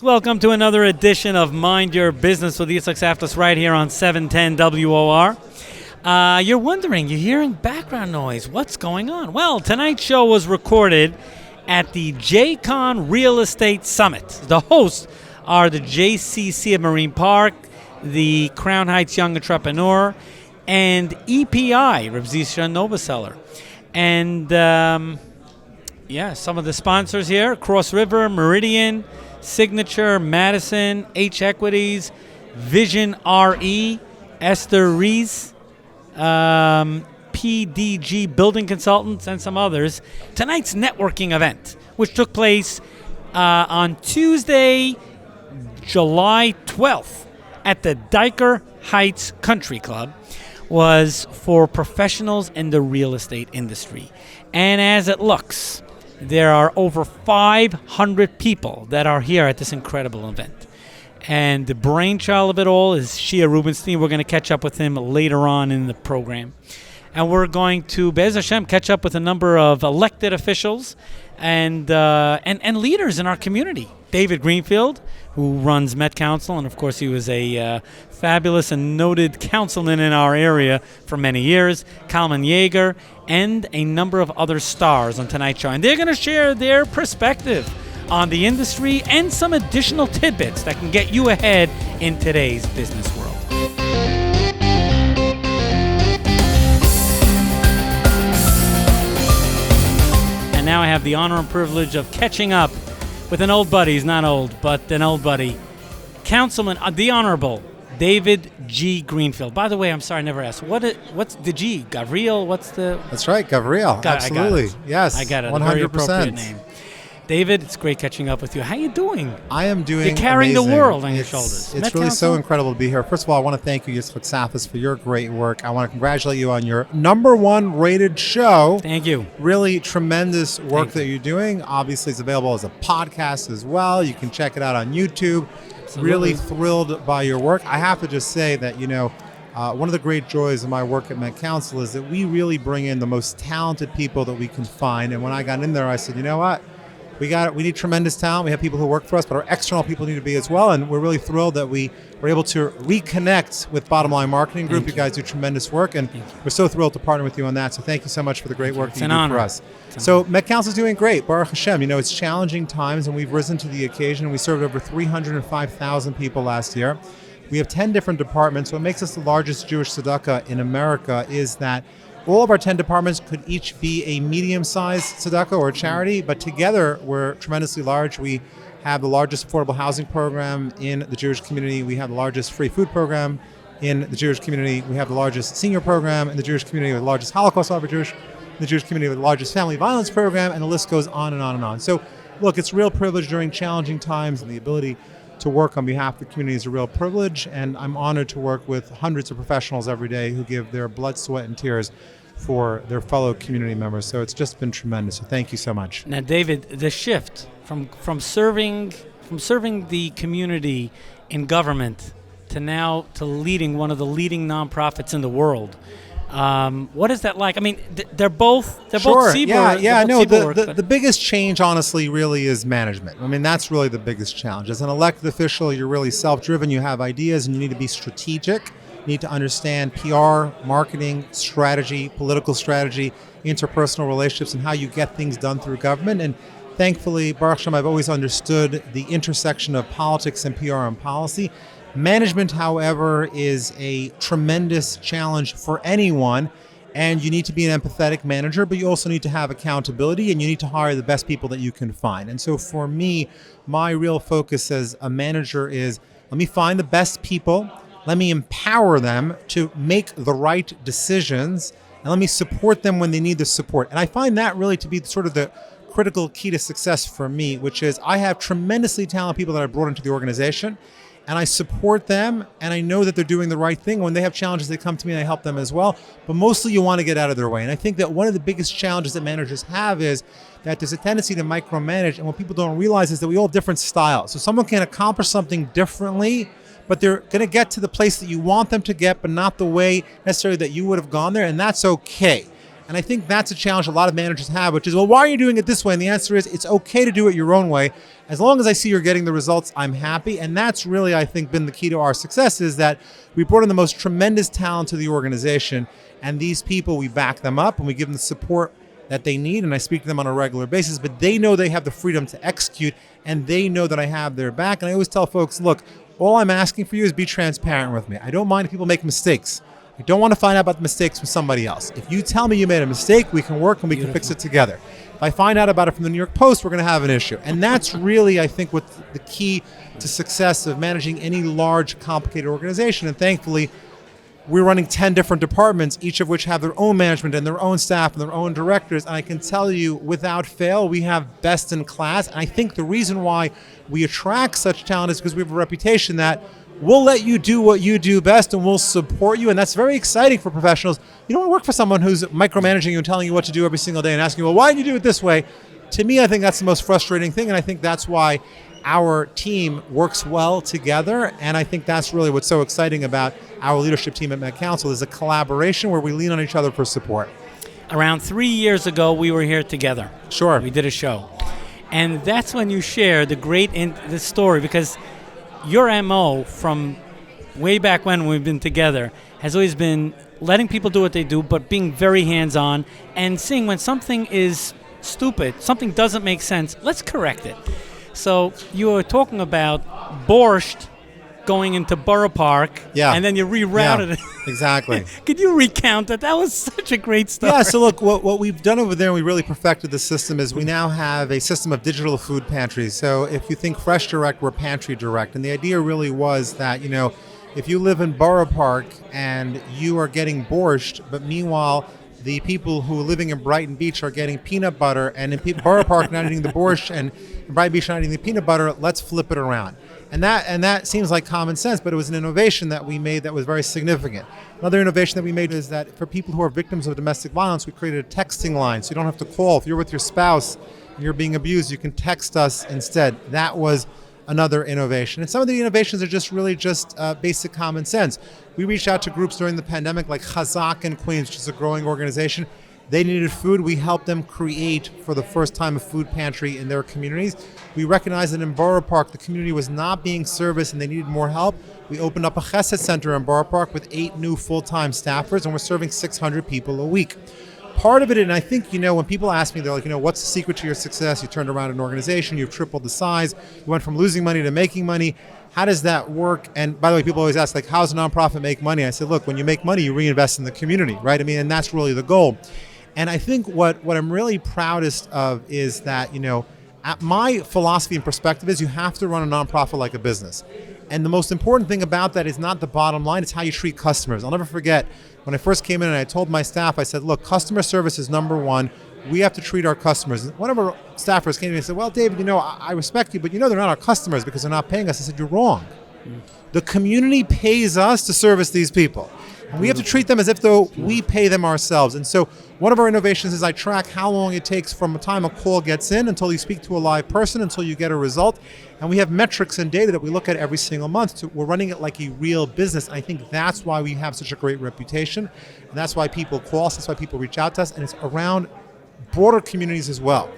Welcome to another edition of Mind Your Business with Yitzchok Saftlas right here on 710 WOR. You're wondering, you're hearing background noise. What's going on? Well, tonight's show was recorded at the Jcon Real Estate Summit. The hosts are the JCC of Marine Park, the Crown Heights Young Entrepreneur, and EPI, Rebzisha Nova Seller. And, some of the sponsors here, Cross River, Meridian, Signature, Madison, H Equities, Vision RE, Esther Rees, PDG Building Consultants, and some others. Tonight's networking event, which took place on Tuesday, July 12th at the Diker Heights Country Club, was for professionals in the real estate industry. And as it looks, there are over 500 people that are here at this incredible event. And the brainchild of it all is Shea Rubinstein. We're going to catch up with him later on in the program. And we're going to, Be'ez Hashem, catch up with a number of elected officials and leaders in our community. David Greenfield, who runs Met Council, and of course he was a fabulous and noted councilman in our area for many years. Kalman Yeger, and a number of other stars on tonight's show. And they're going to share their perspective on the industry and some additional tidbits that can get you ahead in today's business world. And now I have the honor and privilege of catching up with an old buddy. He's not old, but an old buddy. Councilman, the Honorable David G. Greenfield. By the way, I'm sorry, I never asked. What's the G? Gavriel? What's the... That's right, Gavriel. Absolutely. Yes. I got it. 100%. A very appropriate name. David, it's great catching up with you. How you doing? I am doing You're carrying amazing. The world on your shoulders. It's really so incredible to be here. First of all, I want to thank you, Yitzchok Saftlas, for your great work. I want to congratulate you on your #1 rated show. Thank you. Really tremendous work that you're doing. Obviously, it's available as a podcast as well. You can check it out on YouTube. Absolutely. Really thrilled by your work. I have to just say that, one of the great joys of my work at Met Council is that we really bring in the most talented people that we can find. And when I got in there, I said, you know what? We need tremendous talent. We have people who work for us, but our external people need to be as well. And we're really thrilled that we were able to reconnect with Bottom Line Marketing Group. You guys do tremendous work, and we're so thrilled to partner with you on that. So thank you so much for the great work that you do for us. So Met Council is doing great. Baruch Hashem. It's challenging times, and we've risen to the occasion. We served over 305,000 people last year. We have 10 different departments. What makes us the largest Jewish tzedakah in America is that all of our 10 departments could each be a medium-sized tzedakah or charity, but together we're tremendously large. We have the largest affordable housing program in the Jewish community. We have the largest free food program in the Jewish community. We have the largest senior program in the Jewish community. We have the largest Holocaust survivor in the Jewish community. We have the largest family violence program, and the list goes on and on and on. So, look, it's a real privilege during challenging times, and the ability to work on behalf of the community is a real privilege, and I'm honored to work with hundreds of professionals every day who give their blood, sweat, and tears for their fellow community members. So it's just been tremendous. So thank you so much. Now, David, the shift from serving the community in government to now to leading one of the leading nonprofits in the world. What is that like? I mean, they're both CBOR. Yeah. No, the biggest change, honestly, really is management. I mean, that's really the biggest challenge. As an elected official, you're really self-driven. You have ideas, and you need to be strategic. You need to understand PR, marketing, strategy, political strategy, interpersonal relationships, and how you get things done through government. And thankfully, Baruch Hashem, I've always understood the intersection of politics and PR and policy. Management, however, is a tremendous challenge for anyone, and you need to be an empathetic manager, but you also need to have accountability, and you need to hire the best people that you can find. And so for me, my real focus as a manager is, let me find the best people, let me empower them to make the right decisions, and let me support them when they need the support. And I find that really to be sort of the critical key to success for me, which is I have tremendously talented people that I brought into the organization, and I support them, and I know that they're doing the right thing. When they have challenges, they come to me and I help them as well. But mostly you want to get out of their way. And I think that one of the biggest challenges that managers have is that there's a tendency to micromanage, and what people don't realize is that we all have different styles. So someone can accomplish something differently, but they're going to get to the place that you want them to get, but not the way necessarily that you would have gone there, and that's okay. And I think that's a challenge a lot of managers have, which is, well, why are you doing it this way? And the answer is, it's okay to do it your own way. As long as I see you're getting the results, I'm happy. And that's really, I think, been the key to our success, is that we brought in the most tremendous talent to the organization. And these people, we back them up and we give them the support that they need. And I speak to them on a regular basis, but they know they have the freedom to execute, and they know that I have their back. And I always tell folks, look, all I'm asking for you is be transparent with me. I don't mind if people make mistakes. I don't want to find out about the mistakes from somebody else. If you tell me you made a mistake, we can work and we can fix it together. If I find out about it from the New York Post, we're going to have an issue. And that's really, I think, what the key to success of managing any large, complicated organization. And thankfully, we're running 10 different departments, each of which have their own management and their own staff and their own directors. And I can tell you, without fail, we have best in class. And I think the reason why we attract such talent is because we have a reputation that we'll let you do what you do best and we'll support you. And that's very exciting for professionals. You don't want to work for someone who's micromanaging you and telling you what to do every single day and asking you, well, why did you do it this way? To me, I think that's the most frustrating thing. And I think that's why our team works well together. And I think that's really what's so exciting about our leadership team at Met Council, is a collaboration where we lean on each other for support. Around 3 years ago, we were here together. Sure. We did a show. And that's when you shared the story, because your MO from way back when we've been together has always been letting people do what they do, but being very hands-on and seeing when something is stupid, something doesn't make sense, let's correct it. So you were talking about borscht going into Borough Park, and then you rerouted it. Exactly. Could you recount that? That was such a great story. Yeah, so look, what we've done over there, and we really perfected the system, is we now have a system of digital food pantries. So if you think Fresh Direct, we're Pantry Direct. And the idea really was that, if you live in Borough Park and you are getting borscht, but meanwhile, the people who are living in Brighton Beach are getting peanut butter, and in Borough Park not eating the borscht, and in Brighton Beach not eating the peanut butter, let's flip it around. And that seems like common sense, but it was an innovation that we made that was very significant. Another innovation that we made is that for people who are victims of domestic violence, we created a texting line, so you don't have to call. If you're with your spouse and you're being abused, you can text us instead. That was another innovation. And some of the innovations are just basic common sense. We reached out to groups during the pandemic like Chazak in Queens, which is a growing organization. They needed food. We helped them create, for the first time, a food pantry in their communities. We recognized that in Borough Park, the community was not being serviced and they needed more help. We opened up a Chesed Center in Borough Park with 8 new full-time staffers, and we're serving 600 people a week. Part of it, and I think, when people ask me, they're like, what's the secret to your success? You turned around an organization, you've tripled the size, you went from losing money to making money. How does that work? And by the way, people always ask, how does a nonprofit make money? I said, look, when you make money, you reinvest in the community, right? And that's really the goal. And I think what I'm really proudest of is that, my philosophy and perspective is you have to run a nonprofit like a business. And the most important thing about that is not the bottom line, it's how you treat customers. I'll never forget when I first came in and I told my staff, I said, look, customer service is number one. We have to treat our customers. And one of our staffers came to me and said, well, David, I respect you, but they're not our customers because they're not paying us. I said, you're wrong. The community pays us to service these people. And we have to treat them as if though we pay them ourselves. And so one of our innovations is I track how long it takes from the time a call gets in until you speak to a live person, until you get a result. And we have metrics and data that we look at every single month. We're running it like a real business. I think that's why we have such a great reputation. And that's why people call us. That's why people reach out to us. And it's around broader communities as well.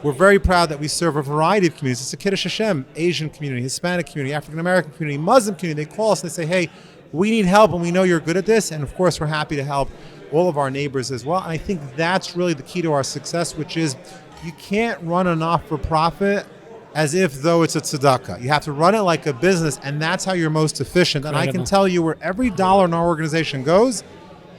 We're very proud that we serve a variety of communities. It's a Kiddush Hashem, Asian community, Hispanic community, African American community, Muslim community. They call us and they say, hey, we need help and we know you're good at this. And of course, we're happy to help all of our neighbors as well. And I think that's really the key to our success, which is you can't run a not-for-profit as if though it's a tzedakah. You have to run it like a business, and that's how you're most efficient. And I can tell you where every dollar in our organization goes,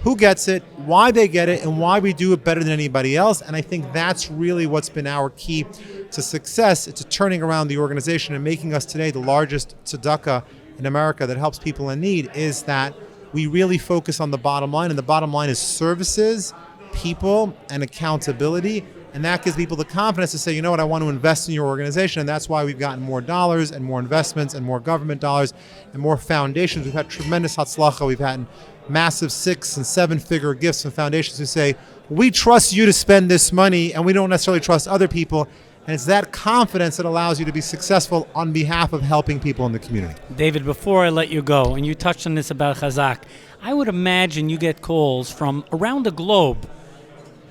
who gets it, why they get it, and why we do it better than anybody else. And I think that's really what's been our key to success. It's turning around the organization and making us today the largest tzedakah in America that helps people in need, is that we really focus on the bottom line, and the bottom line is services, people, and accountability. And that gives people the confidence to say, you know what, I want to invest in your organization. And that's why we've gotten more dollars and more investments and more government dollars and more foundations. We've had tremendous hatzlacha. We've had massive 6- and 7-figure gifts from foundations who say, we trust you to spend this money, and we don't necessarily trust other people. And it's that confidence that allows you to be successful on behalf of helping people in the community. David, before I let you go, and you touched on this about Chazak, I would imagine you get calls from around the globe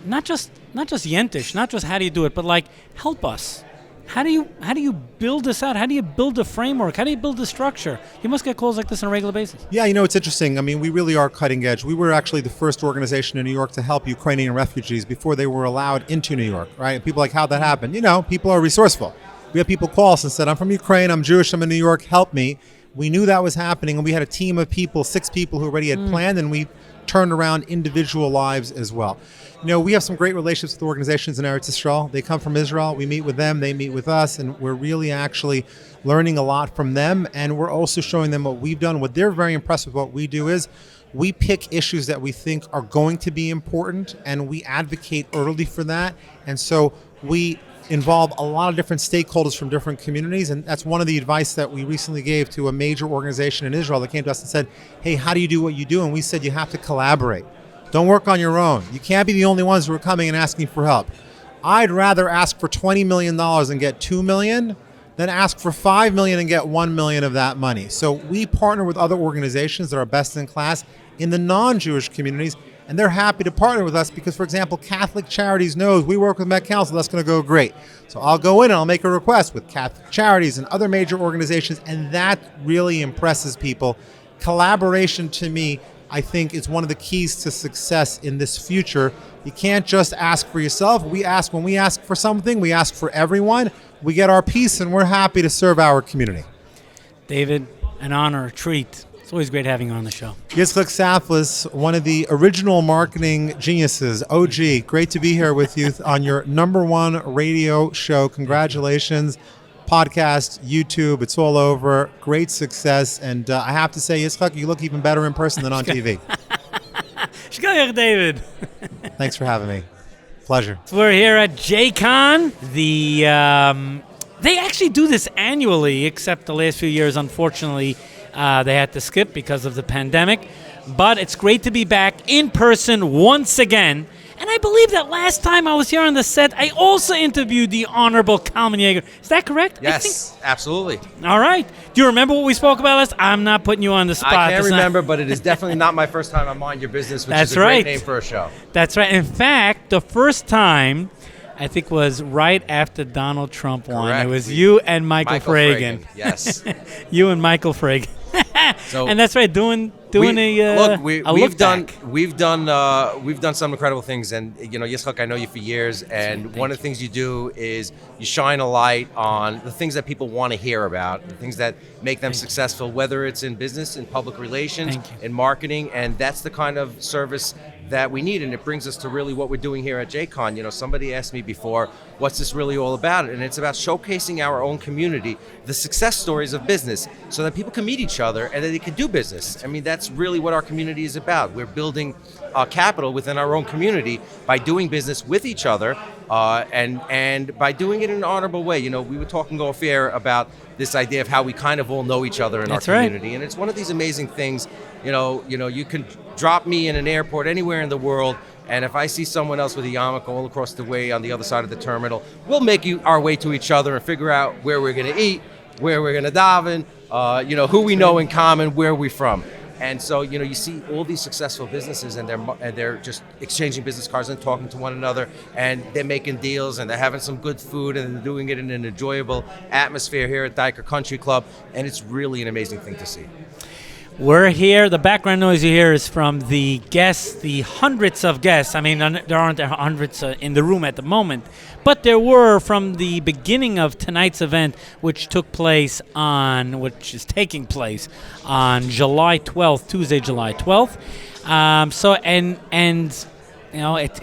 not just Yentish, not just how do you do it, but like help us. How do you build this out? How do you build a framework? How do you build a structure? You must get calls like this on a regular basis. Yeah, it's interesting. I mean, we really are cutting edge. We were actually the first organization in New York to help Ukrainian refugees before they were allowed into New York, right? And people are like, how'd that happen? People are resourceful. We had people call us and said, I'm from Ukraine, I'm Jewish, I'm in New York, help me. We knew that was happening, and we had a team of people, 6 people who already had planned, and we turned around individual lives as well. We have some great relationships with organizations in Eretz Yisrael. They come from Israel. We meet with them. They meet with us. And we're really actually learning a lot from them. And we're also showing them what we've done. What they're very impressed with what we do is we pick issues that we think are going to be important, and we advocate early for that. And so we involve a lot of different stakeholders from different communities. And that's one of the advice that we recently gave to a major organization in Israel that came to us and said, hey, how do you do what you do? And we said, you have to collaborate. Don't work on your own. You can't be the only ones who are coming and asking for help. I'd rather ask for $20 million and get $2 million than ask for $5 million and get $1 million of that money. So we partner with other organizations that are best in class in the non-Jewish communities, and they're happy to partner with us because, for example, Catholic Charities knows we work with Met Council, that's going to go great. So I'll go in and I'll make a request with Catholic Charities and other major organizations, and that really impresses people. Collaboration, to me, I think is one of the keys to success in this future. You can't just ask for yourself. When we ask for something, we ask for everyone. We get our piece, and we're happy to serve our community. David, an honor, a treat. It's always great having you on the show. Yitzchok Saftlas, one of the original marketing geniuses, OG. Great to be here with you on your #1 radio show. Congratulations. Podcast, YouTube, it's all over. Great success. And I have to say, Yitzchok, you look even better in person than on TV. Shkoyach, David. Thanks for having me. Pleasure. We're here at Jcon. They actually do this annually, except the last few years, unfortunately, they had to skip because of the pandemic. But it's great to be back in person once again. And I believe that last time I was here on the set, I also interviewed the Honorable Kalman Yeger. Is that correct? Yes, absolutely. All right. Do you remember what we spoke about last? I'm not putting you on the spot. I can't remember, but it is definitely not my first time on Mind Your Business, which is a great name for a show. That's right. In fact, the first time, I think, was right after Donald Trump won. Correct. It was you and Michael Fragan. Yes. You and Michael Fragan. And that's right, we've done some incredible things, and Yitzchok, I know you for years, and one of the things you do is you shine a light on the things that people want to hear about, the things that make them successful, whether it's in business, in public relations, in marketing, and that's the kind of service that we need, and it brings us to really what we're doing here at Jcon. Somebody asked me before, what's this really all about? And it's about showcasing our own community, the success stories of business, so that people can meet each other and that they can do business. I mean, that's really what our community is about. We're building capital within our own community by doing business with each other, and by doing it in an honorable way. We were talking off air about this idea of how we kind of all know each other in our community, and it's one of these amazing things. You can drop me in an airport anywhere in the world, and if I see someone else with a yarmulke all across the way on the other side of the terminal, we'll make our way to each other and figure out where we're going to eat, where we're going to daven, who we know in common, where we're from. And so, you see all these successful businesses, and they're just exchanging business cards and talking to one another, and they're making deals, and they're having some good food, and they're doing it in an enjoyable atmosphere here at Diker Country Club, and it's really an amazing thing to see. We're here. The background noise you hear is from the guests, the hundreds of guests. I mean, there aren't hundreds in the room at the moment, but there were from the beginning of tonight's event, which is taking place on July 12th, Tuesday, July 12th.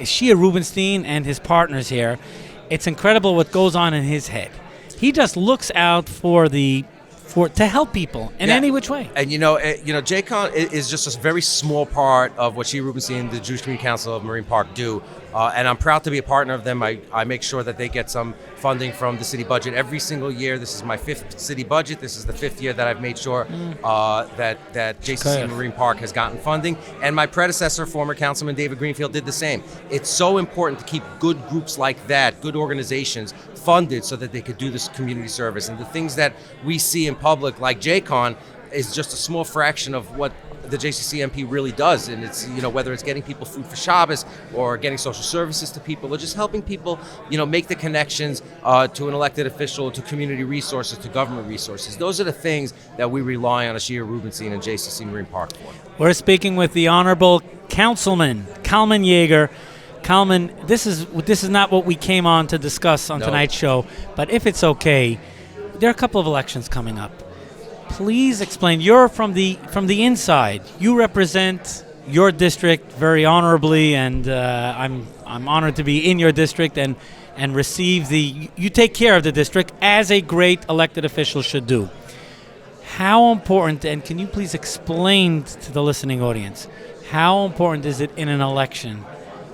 It's Shea Rubinstein and his partners here. It's incredible what goes on in his head. He just looks out to help people in any which way. And Jcon is just a very small part of what Shea Rubinstein, the Jewish Community Council of Marine Park, do. And I'm proud to be a partner of them. I make sure that they get some funding from the city budget every single year. This is my 5th city budget. This is the 5th year that I've made sure that JCC Marine Park has gotten funding. And my predecessor, former Councilman David Greenfield, did the same. It's so important to keep good groups like that, good organizations, funded so that they could do this community service. And the things that we see in public, like Jcon, is just a small fraction of what the JCC MP really does, and it's, whether it's getting people food for Shabbos or getting social services to people or just helping people, make the connections to an elected official, to community resources, to government resources. Those are the things that we rely on a Shea Rubinstein and JCC Marine Park for. We're speaking with the Honorable Councilman Kalman Yeger. Kalman, this is not what we came on to discuss on tonight's show, but if it's okay, there are a couple of elections coming up. Please explain. You're from the inside. You represent your district very honorably, and I'm honored to be in your district and receive you take care of the district as a great elected official should do. How important, and can you please explain to the listening audience, how important is it in an election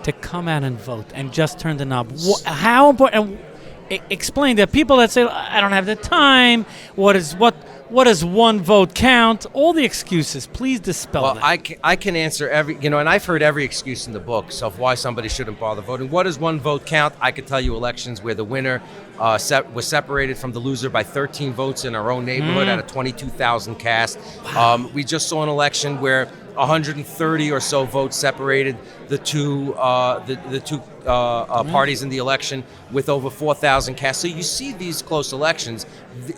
to come out and vote and just turn the knob? How important? Explain to people that say, I don't have the time. What does one vote count? All the excuses. Please dispel that. I can answer every, and I've heard every excuse in the book of why somebody shouldn't bother voting. What does one vote count? I could tell you elections where the winner was separated from the loser by 13 votes in our own neighborhood out of 22,000 cast. Wow. We just saw an election where 130 or so votes separated the two parties in the election with over 4,000 cast. So you see these close elections.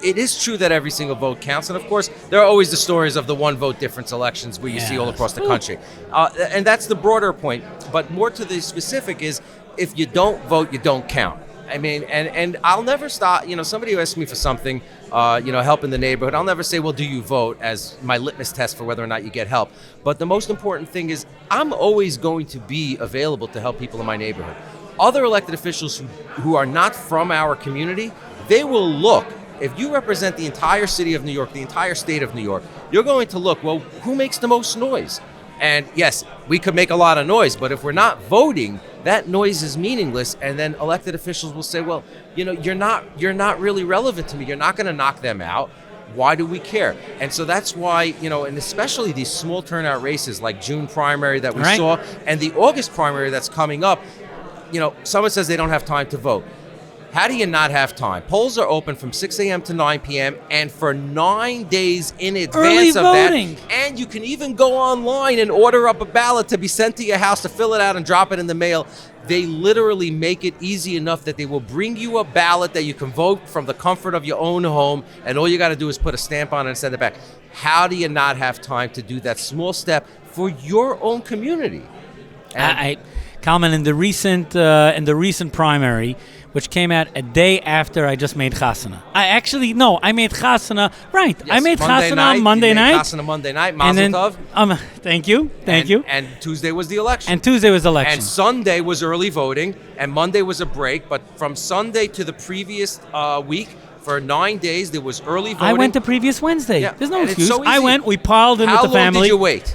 It is true that every single vote counts, and of course there are always the stories of the one vote difference elections where you see all across the country, and that's the broader point. But more to the specific is, if you don't vote, you don't count. I mean, and I'll never stop. Somebody who asks me for something, help in the neighborhood, I'll never say, well, do you vote, as my litmus test for whether or not you get help. But the most important thing is, I'm always going to be available to help people in my neighborhood. Other elected officials who are not from our community, they will look. If you represent the entire city of New York, the entire state of New York, you're going to look, well, who makes the most noise? And yes, we could make a lot of noise, but if we're not voting, that noise is meaningless. And then elected officials will say, well, you're not really relevant to me. You're not going to knock them out. Why do we care? And so that's why, and especially these small turnout races like June primary that we saw and the August primary that's coming up, someone says they don't have time to vote. How do you not have time? Polls are open from 6 a.m. to 9 p.m. and for 9 days in advance of voting. that. And you can even go online and order up a ballot to be sent to your house to fill it out and drop it in the mail. They literally make it easy enough that they will bring you a ballot that you can vote from the comfort of your own home, and all you got to do is put a stamp on it and send it back. How do you not have time to do that small step for your own community? Kalman, in the recent primary, which came out a day after I just made chasana. I made chasana. Right, yes, I made chasana on Monday night. Chasana Monday night. Mazel tov. Thank you. And Tuesday was the election. And Sunday was early voting, and Monday was a break. But from Sunday to the previous week, for 9 days, there was early voting. I went the previous Wednesday. Yeah. There's no excuse. So I went. We piled in with the family. How long did you wait?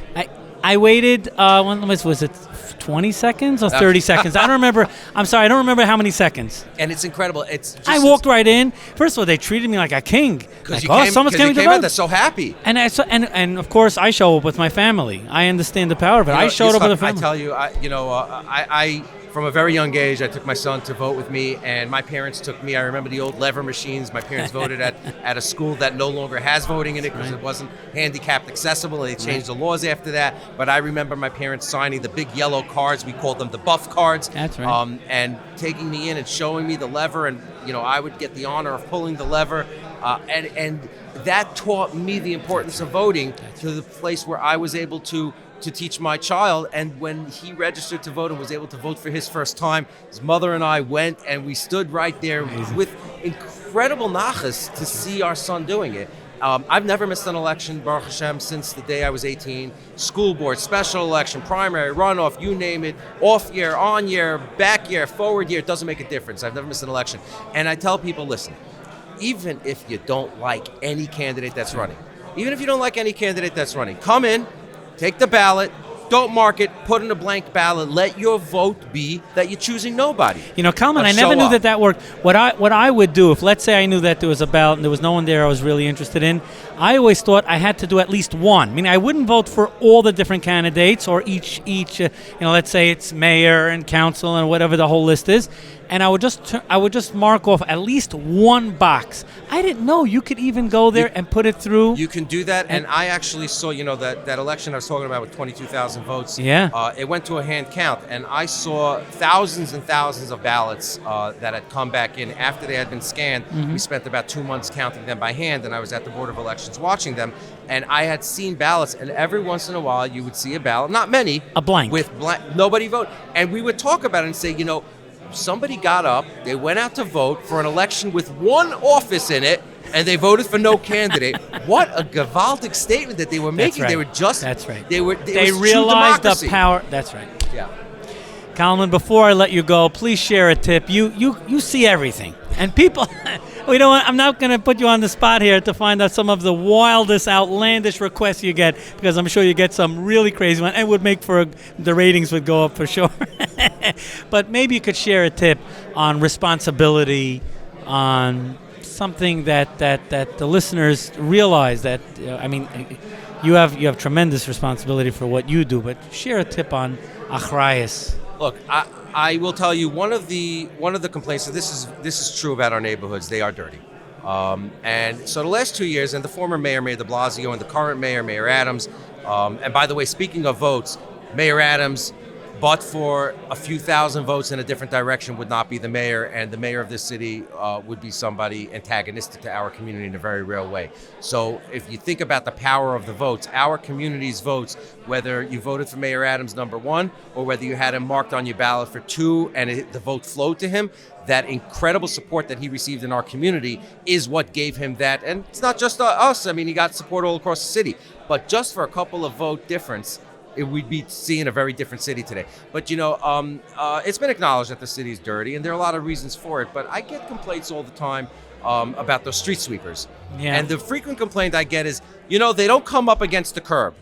I waited. Was it 20 seconds or 30 seconds? I don't remember. I'm sorry, I don't remember how many seconds. And it's incredible. I walked right in. First of all, they treated me like a king. Because someone's coming to vote. They're so happy. And of course, I show up with my family. I understand the power of it. I showed up with a family. I tell you, I from a very young age, I took my son to vote with me, and my parents took me. I remember the old lever machines. My parents voted at a school that no longer has voting in it because it wasn't handicapped accessible. They changed the laws after that. But I remember my parents signing the big yellow cards. We called them the buff cards. That's right. And taking me in and showing me the lever, and I would get the honor of pulling the lever, and that taught me the importance of voting to the place where I was able to teach my child. And when he registered to vote and was able to vote for his first time, his mother and I went and we stood right there with incredible nachas to see our son doing it. I've never missed an election, Baruch Hashem, since the day I was 18. School board, special election, primary, runoff, you name it, off year, on year, back year, forward year, it doesn't make a difference. I've never missed an election. And I tell people, listen, even if you don't like any candidate that's running, come in, take the ballot, don't mark it, put in a blank ballot, let your vote be that you're choosing nobody. Kalman, I never knew that worked. What I would do, if let's say I knew that there was a ballot and there was no one there I was really interested in, I always thought I had to do at least one. I mean, I wouldn't vote for all the different candidates or each let's say it's mayor and council and whatever the whole list is. and I would just mark off at least one box. I didn't know you could even go there and put it through. You can do that, and I actually saw, that election I was talking about with 22,000 votes. Yeah. It went to a hand count, and I saw thousands and thousands of ballots that had come back in after they had been scanned. Mm-hmm. We spent about 2 months counting them by hand, and I was at the Board of Elections watching them, and I had seen ballots, and every once in a while you would see a ballot, not many, A blank. with nobody vote, and we would talk about it and say, somebody got up, they went out to vote for an election with one office in it, and they voted for no candidate. What a gewaltic statement that they were making. Right. They were just... That's right. They realized the power. That's right. Yeah. Kalman, before I let you go, please share a tip. You see everything. And people... I'm not going to put you on the spot here to find out some of the wildest, outlandish requests you get, because I'm sure you get some really crazy ones, and would make for the ratings would go up for sure. But maybe you could share a tip on responsibility, on something that the listeners realize that. You have tremendous responsibility for what you do, but share a tip on achrayus. Look, I will tell you one of the complaints. And this is true about our neighborhoods. They are dirty, and so the last 2 years, and the former mayor, Mayor De Blasio, and the current mayor, Mayor Adams. And by the way, speaking of votes, Mayor Adams, but for a few thousand votes in a different direction, would not be the mayor, and the mayor of this city would be somebody antagonistic to our community in a very real way. So if you think about the power of the votes, our community's votes, whether you voted for Mayor Adams number 1 or whether you had him marked on your ballot for 2 and the vote flowed to him, that incredible support that he received in our community is what gave him that. And it's not just us. I mean, he got support all across the city. But just for a couple of vote difference, we'd be seeing a very different city today. But, it's been acknowledged that the city is dirty, and there are a lot of reasons for it. But I get complaints all the time about those street sweepers. Yeah. And the frequent complaint I get is, they don't come up against the curb.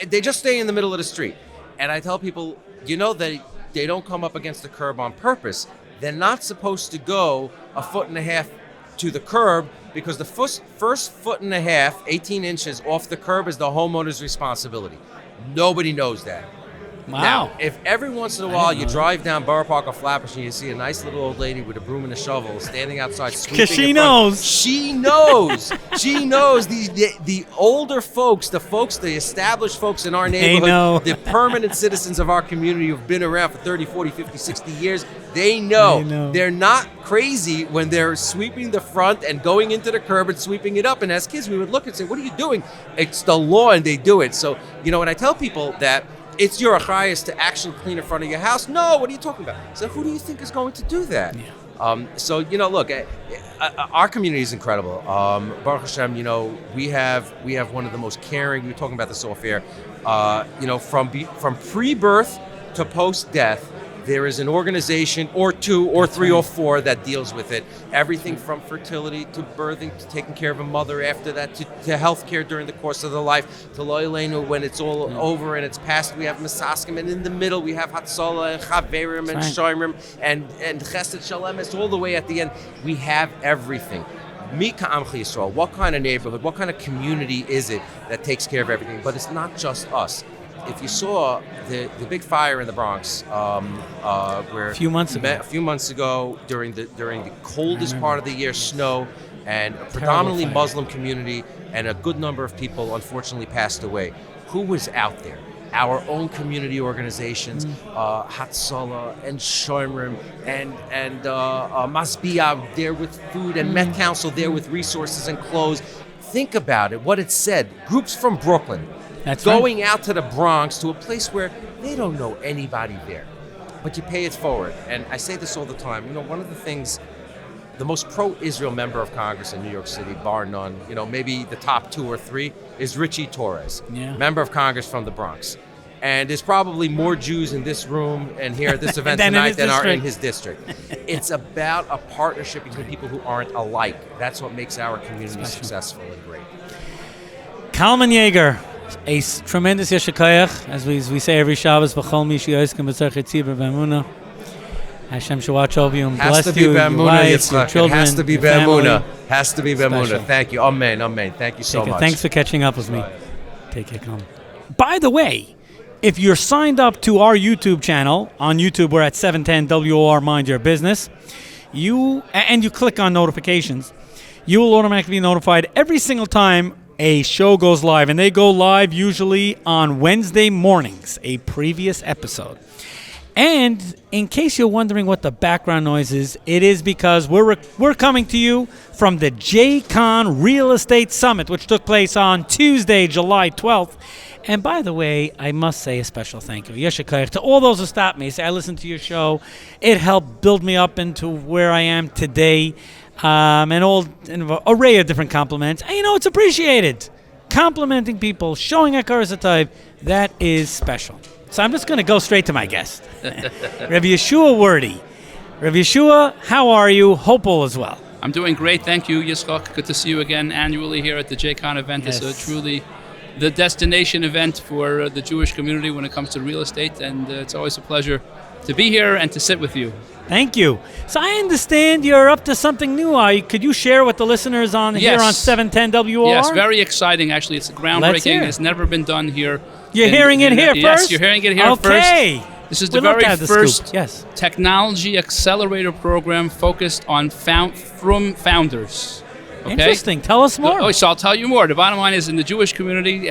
They just stay in the middle of the street. And I tell people, they don't come up against the curb on purpose. They're not supposed to go 1.5 feet to the curb, because the first 1.5 feet, 18 inches off the curb, is the homeowner's responsibility. Nobody knows that. Wow. Now, if every once in a while you drive down Borough Park or Flatbush and you see a nice little old lady with a broom and a shovel standing outside sweeping, because she knows. She knows. She knows. The older folks, the established folks in our neighborhood, the permanent citizens of our community who've been around for 30, 40, 50, 60 years, they know. They're not crazy when they're sweeping the front and going into the curb and sweeping it up. And as kids, we would look and say, what are you doing? It's the law, and they do it. So, when I tell people that it's your achrayus to actually clean in front of your house, no, what are you talking about? So who do you think is going to do that? Yeah. Look, our community is incredible. Baruch Hashem, we have one of the most caring. We were talking about this off air. From pre-birth to post-death, there is an organization or 2 or 3 or 4 that deals with it. Everything from fertility to birthing to taking care of a mother after that to health care during the course of the life to Lo Elenu when it's all over and it's past. We have Masaskim, and in the middle we have Hatzalah and Chaverim and Shoimrim and Chesed Shalem. It's all the way at the end. We have everything. Mika Amcha Yisrael, what kind of neighborhood, what kind of community is it that takes care of everything? But it's not just us. If you saw the big fire in the Bronx, where a few months ago during the coldest part of the year, snow, and a predominantly Muslim community, and a good number of people unfortunately passed away. Who was out there? Our own community organizations, Hatzalah and Shoimrim and Masbia there with food, and Met Council there with resources and clothes. Think about it, what it said. Groups from Brooklyn. That's going out to the Bronx, to a place where they don't know anybody there, but you pay it forward. And I say this all the time. One of the things, the most pro-Israel member of Congress in New York City, bar none, maybe the top 2 or 3, is Richie Torres, member of Congress from the Bronx. And there's probably more Jews in this room and here at this event tonight than are in his district. It's about a partnership between people who aren't alike. That's what makes our community successful and great. Kalman Yeger, a tremendous yeshakayach, as we say every Shabbos, b'chol mi she'yoskem b'tzarech tzibur b'emunah. Hashem shall watch over you and bless you, your wife, your children, It has to be your family. Has to be b'emunah. Thank you. Amen. Amen. Thank you so much. Thanks for catching up with me. Take care, Kalman. By the way, if you're signed up to our YouTube channel, on YouTube we're at 710 WOR Mind Your Business, you click on notifications, you will automatically be notified every single time a show goes live. And they go live usually on Wednesday mornings, a previous episode. And in case you're wondering what the background noise is, it is because we're coming to you from the Jcon Real Estate Summit, which took place on Tuesday, July 12th. And by the way, I must say a special thank you, Yeshikayach, to all those who stopped me. Say, I listened to your show. It helped build me up into where I am today. And an array of different compliments. And it's appreciated. Complimenting people, showing hakaras hatov, that is special. So I'm just going to go straight to my guest, Rabbi Yeshua Wordy. Rabbi Yeshua, how are you? Hope all is well. I'm doing great. Thank you, Yitzchok. Good to see you again annually here at the Jcon event. Yes. It's truly the destination event for the Jewish community when it comes to real estate, and it's always a pleasure to be here and to sit with you. Thank you. So I understand you're up to something new. Could you share with the listeners here on 710 WOR? Yes, very exciting, actually. It's Let's groundbreaking. hear. It's never been done here. You're hearing it here first? Yes, you're hearing it here first. Okay. This is the We'd love very to have the first scoop. Yes. technology accelerator program focused on from founders. Okay? Interesting. Tell us more. So I'll tell you more. The bottom line is, in the Jewish community,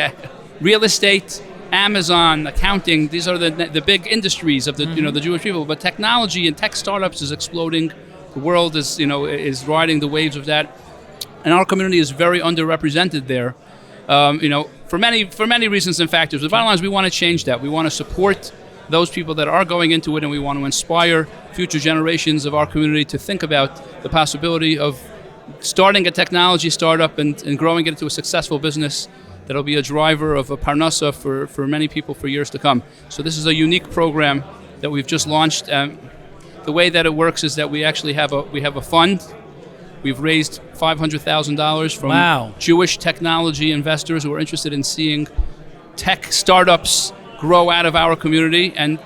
real estate, Amazon, accounting, these are the big industries of the the Jewish people. But technology and tech startups is exploding. The world is is riding the waves of that, and our community is very underrepresented there. For many reasons and factors. The bottom line is, we want to change that. We want to support those people that are going into it, and we want to inspire future generations of our community to think about the possibility of starting a technology startup and growing it into a successful business that'll be a driver of a parnasa for many people for years to come. So this is a unique program that we've just launched. The way that it works is that we actually have a fund. We've raised $500,000 from Jewish technology investors who are interested in seeing tech startups grow out of our community. And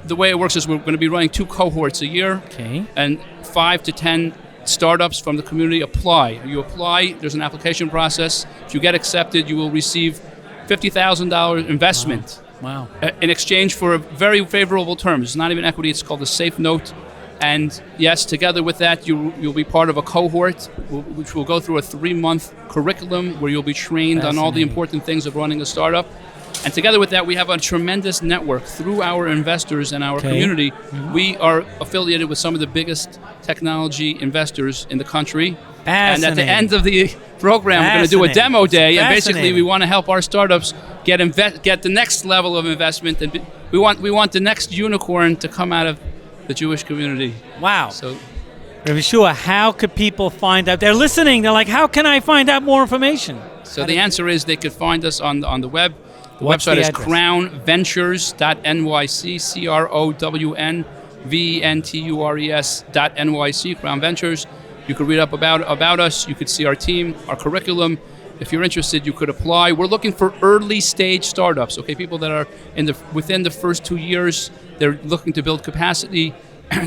the way it works is we're going to be running 2 cohorts a year. Okay. And 5 to 10 startups from the community apply. You apply, there's an application process. If you get accepted, you will receive $50,000 investment. Wow. In exchange for very favorable terms. It's not even equity, it's called a safe note. And yes, together with that, you'll be part of a cohort, which will go through a 3-month curriculum where you'll be trained on all the important things of running a startup. And together with that, we have a tremendous network through our investors and our community. Mm-hmm. We are affiliated with some of the biggest technology investors in the country. And at the end of the program, we're going to do a demo day. And basically, we want to help our startups get the next level of investment. And we want the next unicorn to come out of the Jewish community. Wow. So, Rabbi Yeshua, how could people find out? They're listening. They're like, how can I find out more information? So the answer is they could find us on the web. The website is crownventures.nyc, crownventures.nyc, Crown Ventures. You could read up about us. You could see our team, our curriculum. If you're interested, you could apply. We're looking for early stage startups, okay? People that are within the first 2 years, they're looking to build capacity.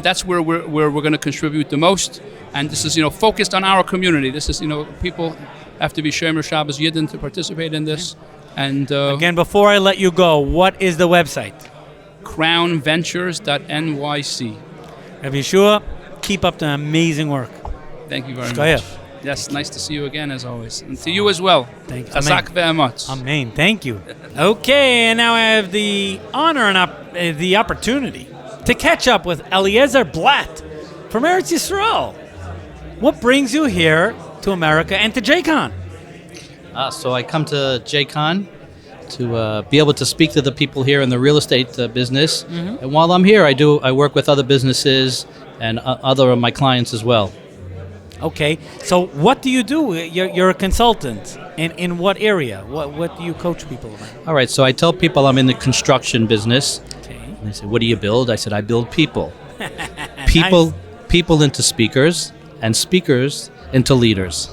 That's where we're going to contribute the most. And this is, focused on our community. This is, people have to be Shomer Shabbos Yidden to participate in this. And again, before I let you go, what is the website? crownventures.nyc. Rabbi Yeshua, keep up the amazing work. Thank you very much. Yes, nice to see you again, as always. And to you as well. Thank you. Chazak ve'ematz. Amen. Thank you. Okay, and now I have the honor and the opportunity to catch up with Eliezer Blatt from Eretz Yisrael. What brings you here to America and to Jcon? So I come to Jcon to be able to speak to the people here in the real estate business. Mm-hmm. And while I'm here, I work with other businesses and other of my clients as well. Okay, so what do you do? You're a consultant. In what area? What do you coach people about? All right, so I tell people I'm in the construction business. Okay. And they say, what do you build? I said, I build people. Nice. People into speakers, and speakers into leaders.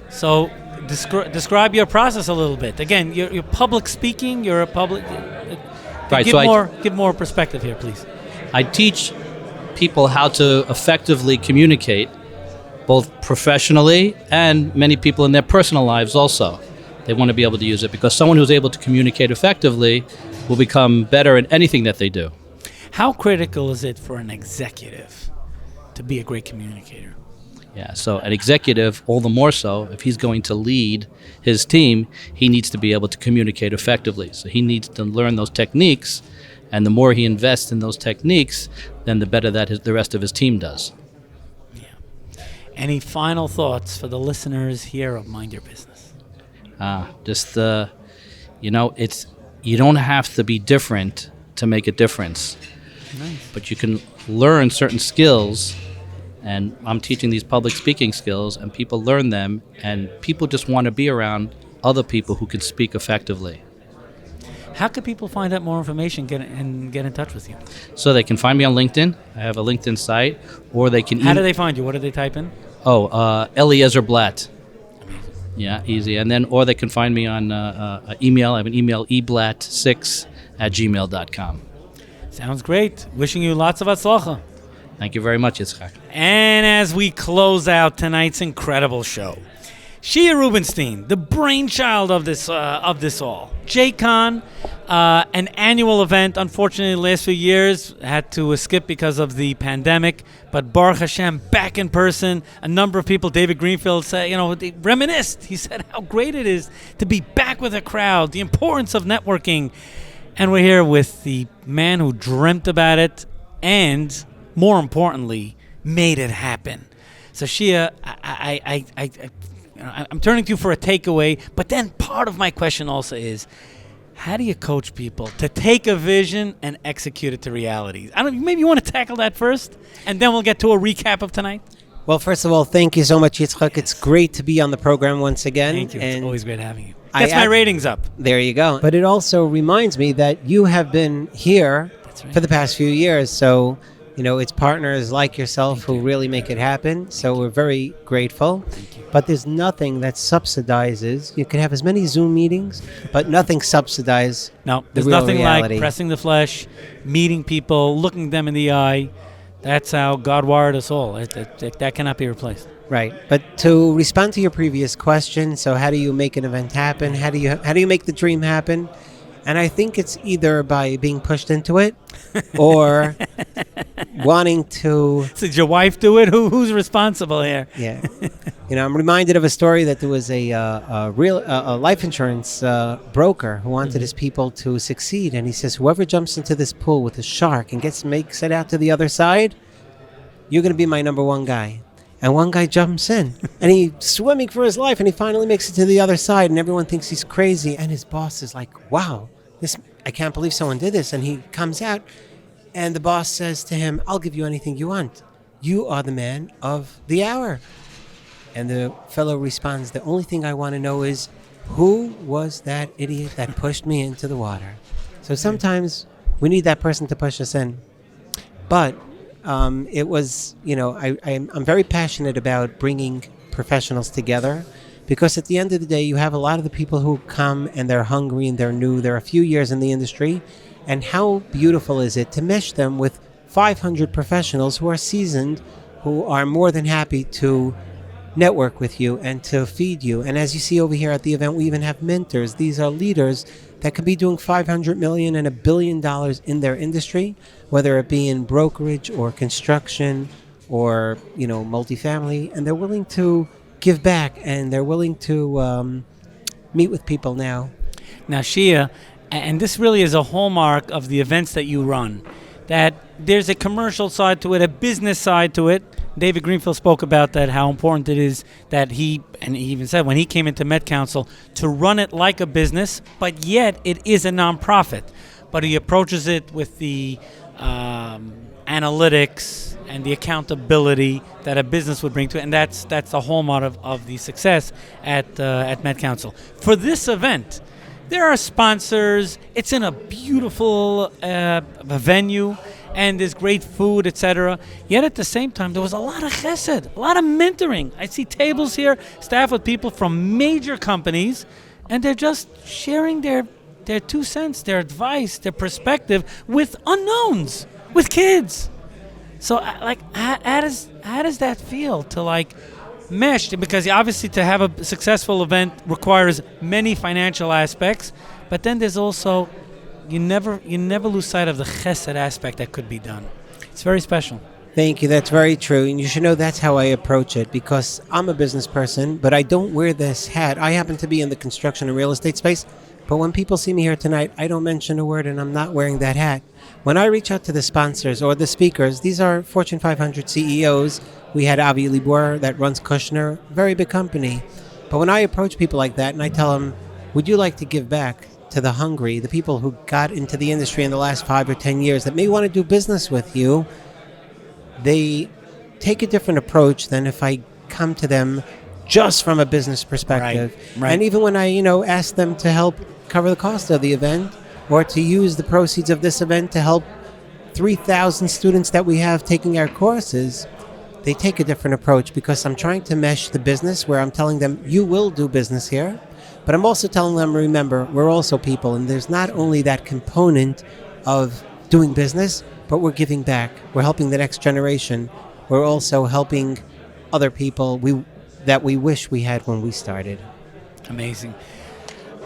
So describe your process a little bit. Again, you're public speaking. You're a public. Right. Give more perspective here, please. I teach people how to effectively communicate, both professionally and many people in their personal lives also. They want to be able to use it because someone who's able to communicate effectively will become better in anything that they do. How critical is it for an executive to be a great communicator? Yeah, so an executive, all the more so, if he's going to lead his team, he needs to be able to communicate effectively. So he needs to learn those techniques, and the more he invests in those techniques, then the better that the rest of his team does. Any final thoughts for the listeners here of Mind Your Business? You don't have to be different to make a difference. Nice. But you can learn certain skills, and I'm teaching these public speaking skills, and people learn them, and people just want to be around other people who can speak effectively. How can people find out more information get in touch with you? So they can find me on LinkedIn. I have a LinkedIn site, or they can... How do they find you? What do they type in? Eliezer Blatt. Yeah, easy. And then, or they can find me on email. I have an email, eblatt6@gmail.com. Sounds great. Wishing you lots of atzlacha. Thank you very much, Yitzchok. And as we close out tonight's incredible show, Shea Rubinstein, the brainchild of this all. Jcon, an annual event. Unfortunately, the last few years had to skip because of the pandemic. But Baruch Hashem, back in person. A number of people, David Greenfield, said, they reminisced. He said how great it is to be back with a crowd, the importance of networking. And we're here with the man who dreamt about it and, more importantly, made it happen. So Shea, I'm turning to you for a takeaway, but then part of my question also is, how do you coach people to take a vision and execute it to reality? Maybe you want to tackle that first, and then we'll get to a recap of tonight? Well, first of all, thank you so much, Yitzchok. It's great to be on the program once again. Thank you. And it's always great having you. Gets my ratings up. There you go. But it also reminds me that you have been here for the past few years, so... it's partners like yourself who really make it happen. So we're very grateful. Thank you. But there's nothing that subsidizes. You can have as many Zoom meetings, but nothing subsidizes No, the there's real nothing reality. like pressing the flesh, meeting people, looking them in the eye. That's how God wired us all. That cannot be replaced. Right. But to respond to your previous question, so how do you make an event happen? How do you make the dream happen? And I think it's either by being pushed into it or wanting to... So did your wife do it? Who's responsible here? Yeah. I'm reminded of a story that there was a life insurance broker who wanted his people to succeed. And he says, whoever jumps into this pool with a shark and makes it out to the other side, you're going to be my number one guy. And one guy jumps in, and he's swimming for his life, and he finally makes it to the other side, and everyone thinks he's crazy. And his boss is like, wow, I can't believe someone did this. And he comes out, and the boss says to him, I'll give you anything you want. You are the man of the hour. And the fellow responds, the only thing I want to know is, who was that idiot that pushed me into the water? So sometimes we need that person to push us in. But it was, I'm very passionate about bringing professionals together, because at the end of the day, you have a lot of the people who come and they're hungry and they're new. They're a few years in the industry. And how beautiful is it to mesh them with 500 professionals who are seasoned, who are more than happy to network with you and to feed you. And as you see over here at the event, we even have mentors. These are leaders that could be doing $500 million and $1 billion in their industry, whether it be in brokerage or construction or, multifamily. And they're willing to give back, and they're willing to meet with people now. Now, Shea, and this really is a hallmark of the events that you run, that there's a commercial side to it, a business side to it. David Greenfield spoke about that, how important it is that he even said when he came into Met Council to run it like a business, but yet it is a nonprofit. But he approaches it with the analytics and the accountability that a business would bring to it, and that's the hallmark of the success at Met Council. For this event, there are sponsors. It's in a beautiful venue, and there's great food, etc. Yet at the same time, there was a lot of chesed, a lot of mentoring. I see tables here staffed with people from major companies, and they're just sharing their 2 cents, their advice, their perspective with unknowns, with kids. So, how does that feel to mesh? Because obviously, to have a successful event requires many financial aspects, but then there's also you never lose sight of the chesed aspect that could be done. It's very special. Thank you. That's very true. And you should know that's how I approach it, because I'm a business person, but I don't wear this hat. I happen to be in the construction and real estate space, but when people see me here tonight, I don't mention a word, and I'm not wearing that hat. When I reach out to the sponsors or the speakers, these are Fortune 500 CEOs. We had Avi Libor that runs Kushner, very big company. But when I approach people like that and I tell them, would you like to give back to the hungry, the people who got into the industry in the last 5 or 10 years that may want to do business with you, they take a different approach than if I come to them just from a business perspective. Right. And even when I, ask them to help cover the cost of the event or to use the proceeds of this event to help 3,000 students that we have taking our courses, they take a different approach, because I'm trying to mesh the business where I'm telling them, you will do business here, but I'm also telling them, remember, we're also people, and there's not only that component of doing business, but we're giving back. We're helping the next generation. We're also helping other people that we wish we had when we started. Amazing.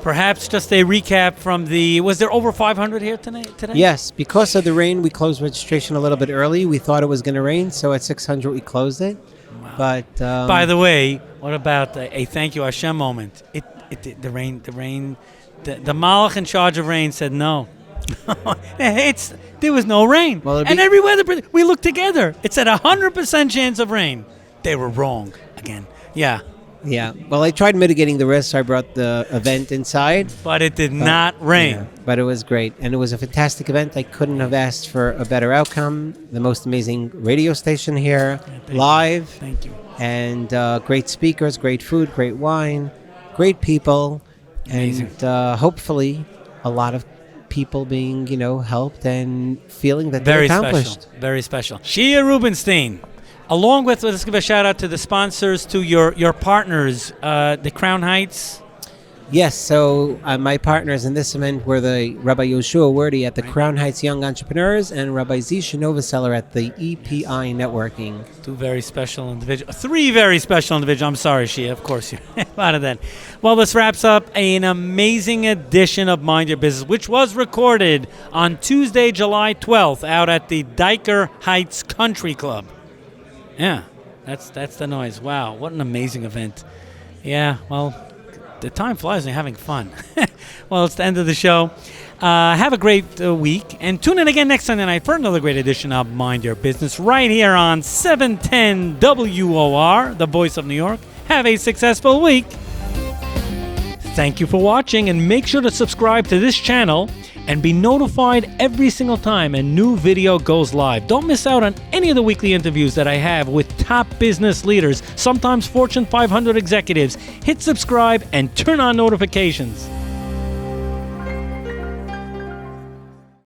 Perhaps just a recap from was there over 500 here today? Yes, because of the rain, we closed registration a little bit early. We thought it was going to rain, so at 600 we closed it. Wow. But by the way, what about a thank you Hashem moment? The rain, the Malach in charge of rain said no. There was no rain. Well, and every weather, we looked together. It said 100% chance of rain. They were wrong again. Yeah. Yeah. Well, I tried mitigating the risk. So I brought the event inside. But it did not rain. Yeah, but it was great. And it was a fantastic event. I couldn't have asked for a better outcome. The most amazing radio station here, live. Thank you. And great speakers, great food, great wine, great people. Amazing. And hopefully a lot of people being, helped and feeling that Very they're accomplished. special. Very special. Shea Rubinstein. Along with, let's give a shout out to the sponsors, to your partners, the Crown Heights. Yes, so my partners in this event were the Rabbi Yoshua Wordy at the Crown Heights Young Entrepreneurs and Rabbi Zisha Novoseller at the EPI Networking. 3 very special individuals. I'm sorry, Shea, of course you're out of that. Well, this wraps up an amazing edition of Mind Your Business, which was recorded on Tuesday, July 12th, out at the Diker Heights Country Club. Yeah, that's the noise. Wow, what an amazing event. Yeah, well, the time flies and you're having fun. Well, it's the end of the show. Have a great week, and tune in again next Sunday night for another great edition of Mind Your Business right here on 710 WOR, the voice of New York. Have a successful week. Thank you for watching, and make sure to subscribe to this channel and be notified every single time a new video goes live. Don't miss out on any of the weekly interviews that I have with top business leaders, sometimes Fortune 500 executives. Hit subscribe and turn on notifications.